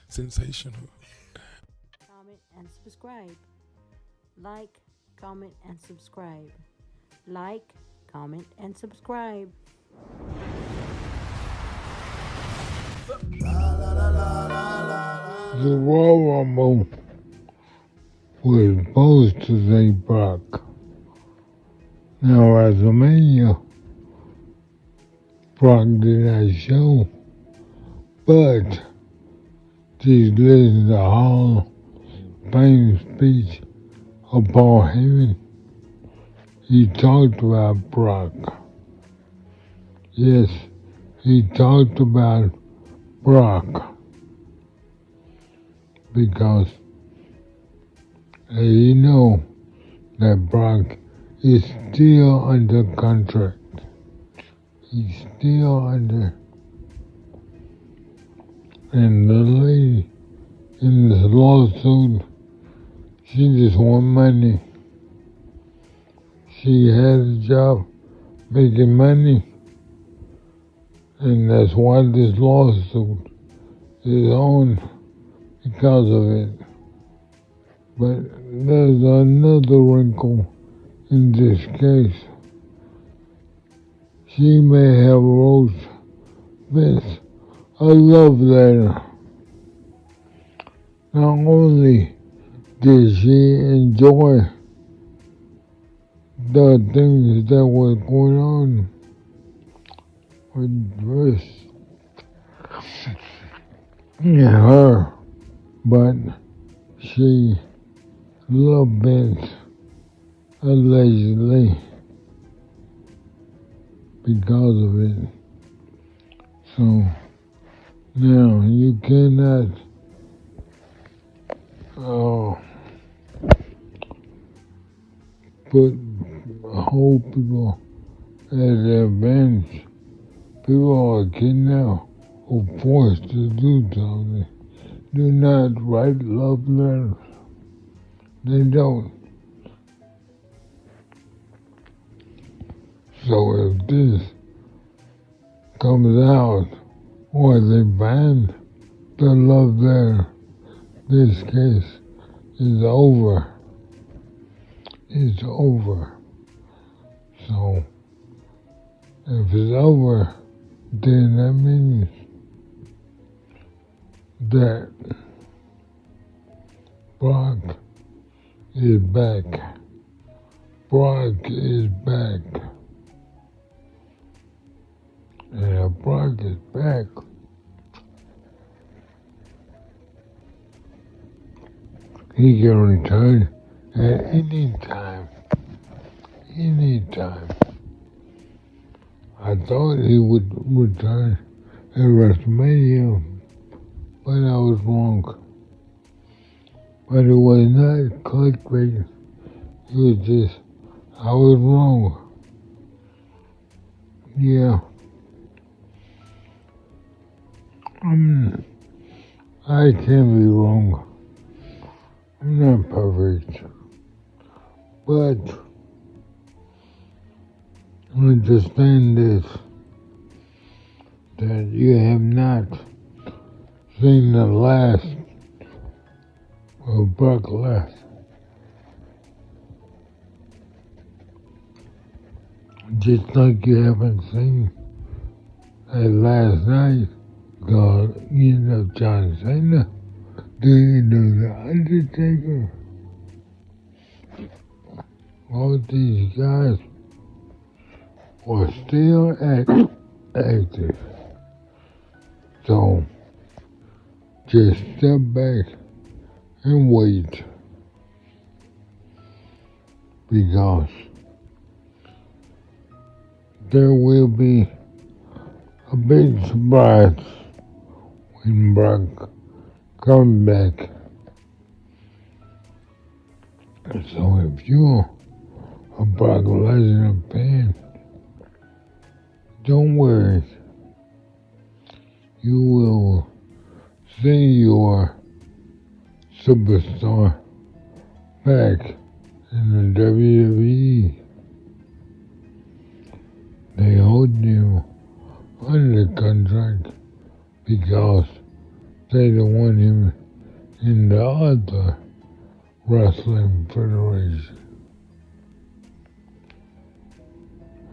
Sensational. Comment and subscribe. Like, comment, and subscribe. Like, comment, and subscribe. The Royal Rumble was supposed to say Brock. Now WrestleMania, Brock did not show, but just listen to the Hall of Fame speech of Paul Heyman. He talked about Brock. Yes, he talked about Brock because he know that Brock is still under contract. He's still under, and the lady in this lawsuit, she just want money. She had a job making money, and that's why this lawsuit is on because of it. But there's another wrinkle in this case. She may have wrote Vince a love letter. Not only did she enjoy the things that were going on with Vince and her, but she loved Vince allegedly because of it. So now you cannot put whole people at an advantage. People are kidnapped or forced to do something. Do not write love letters. They don't. So if this comes out or they ban the love letter, this case is over. It's over. So if it's over, then that means that Brock is back. Brock is back. And if Brock is back, he can return at any time. Any time. I thought he would return at WrestleMania, but I was wrong. But it was not clickbait. It was just, I was wrong. Yeah. I can be wrong. I'm not perfect. But understand this, that you have not seen the last of Brock Lesnar. Just like you haven't seen that last night, God, you know John Cena. Do you know The Undertaker? All these guys were still active. So, just step back and wait. Because there will be a big surprise when Brock comes back. So if you're a Brock Lesnar fan, don't worry. You will see your superstar back in the WWE. They hold you under contract because they don't want him in the other wrestling federation.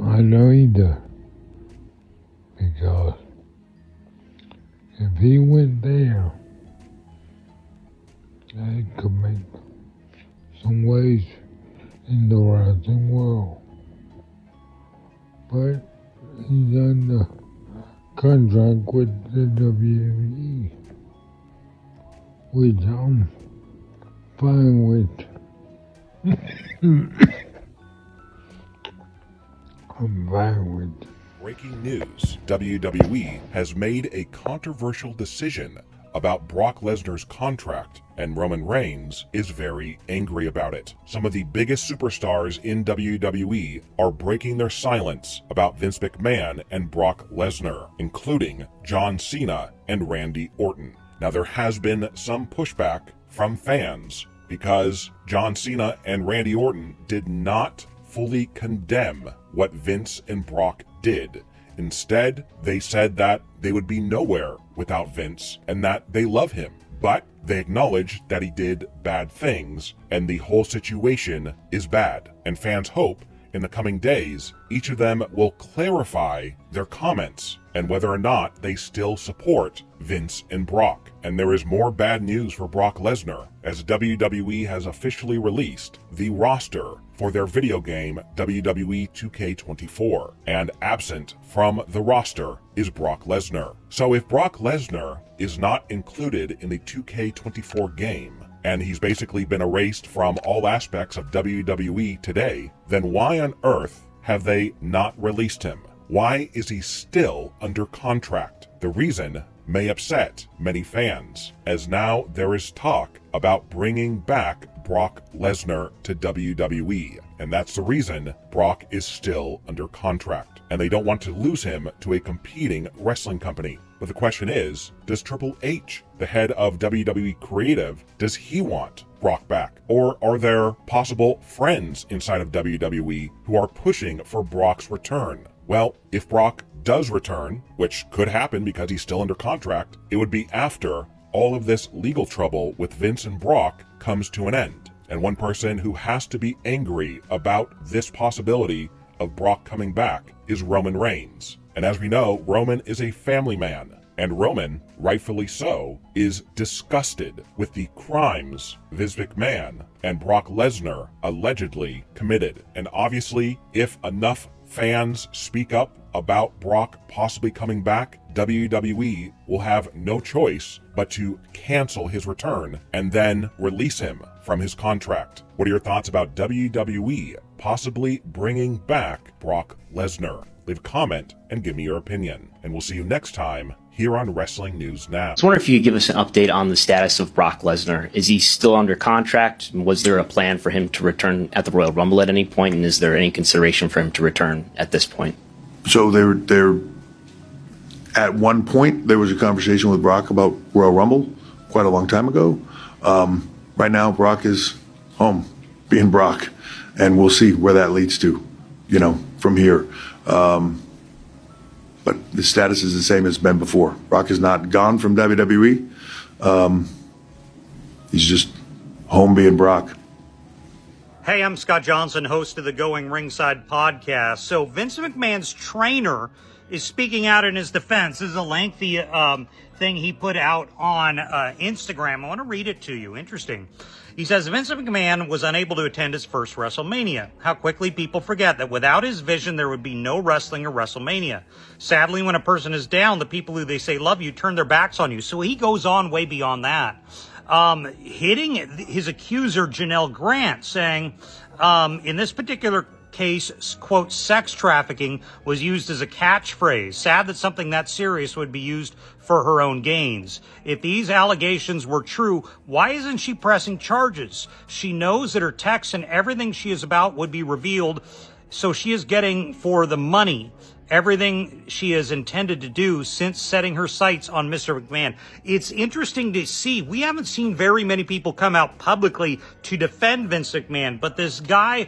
I know either, because if he went there, they could make some waves in the wrestling world. But he's under contract with the WWE, which I'm fine with. I'm fine with. Breaking news, WWE has made a controversial decision about Brock Lesnar's contract, and Roman Reigns is very angry about it. Some of the biggest superstars in WWE are breaking their silence about Vince McMahon and Brock Lesnar, including John Cena and Randy Orton. Now, there has been some pushback from fans because John Cena and Randy Orton did not fully condemn what Vince and Brock did. Instead, they said that they would be nowhere without Vince and that they love him. But they acknowledge that he did bad things and the whole situation is bad. And fans hope in the coming days, each of them will clarify their comments and whether or not they still support Vince and Brock. And there is more bad news for Brock Lesnar, as WWE has officially released the roster for their video game WWE 2K24, and absent from the roster is Brock Lesnar. So if Brock Lesnar is not included in the 2K24 game, and he's basically been erased from all aspects of WWE today, then why on earth have they not released him? Why is he still under contract? The reason may upset many fans, as now there is talk about bringing back Brock Lesnar to WWE, and that's the reason Brock is still under contract, and they don't want to lose him to a competing wrestling company. But the question is, does Triple H, the head of WWE Creative, does he want Brock back? Or are there possible friends inside of WWE who are pushing for Brock's return? Well, if Brock does return, which could happen because he's still under contract, it would be after all of this legal trouble with Vince and Brock comes to an end. And one person who has to be angry about this possibility of Brock coming back is Roman Reigns. And as we know, Roman is a family man, and Roman, rightfully so, is disgusted with the crimes Vince McMahon and Brock Lesnar allegedly committed. And obviously, if enough fans speak up about Brock possibly coming back, WWE will have no choice but to cancel his return and then release him from his contract. What are your thoughts about WWE possibly bringing back Brock Lesnar? Leave a comment and give me your opinion. And we'll see you next time here on Wrestling News Now. I was wondering if you could give us an update on the status of Brock Lesnar. Is he still under contract? Was there a plan for him to return at the Royal Rumble at any point? And is there any consideration for him to return at this point? So they're at one point, there was a conversation with Brock about Royal Rumble quite a long time ago. Right now, Brock is home, being Brock, and we'll see where that leads to, from here. But the status is the same as been before. Brock is not gone from WWE. He's just home being Brock. Hey, I'm Scott Johnson, host of the Going Ringside podcast. So Vince McMahon's trainer is speaking out in his defense. This is a lengthy thing he put out on Instagram. I want to read it to you. Interesting. He says, Vince McMahon was unable to attend his first WrestleMania. How quickly people forget that without his vision, there would be no wrestling or WrestleMania. Sadly, when a person is down, the people who they say love you turn their backs on you. So he goes on way beyond that. Hitting his accuser, Janelle Grant, saying, in this particular case, quote, sex trafficking was used as a catchphrase. Sad that something that serious would be used for her own gains. If these allegations were true, why isn't she pressing charges? She knows that her texts and everything she is about would be revealed, so she is getting for the money. everything she has intended to do since setting her sights on Mr. McMahon. It's interesting to see. We haven't seen very many people come out publicly to defend Vince McMahon, but this guy,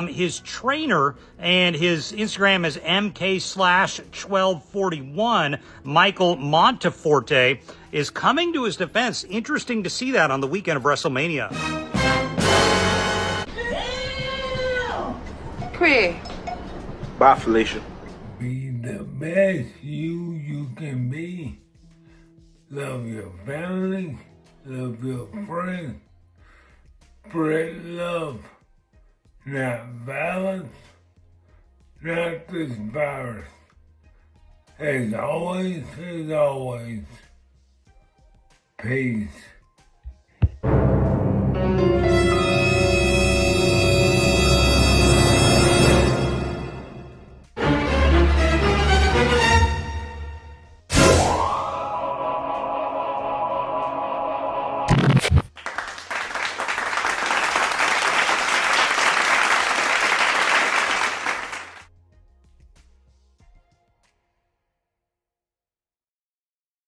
his trainer, and his Instagram is MK/1241, Michael Monteforte, is coming to his defense. Interesting to see that on the weekend of WrestleMania. Queer. Bye, Felicia. Be the best you can be. Love your family, love your friends. Spread love, not violence, not this virus. As always, peace.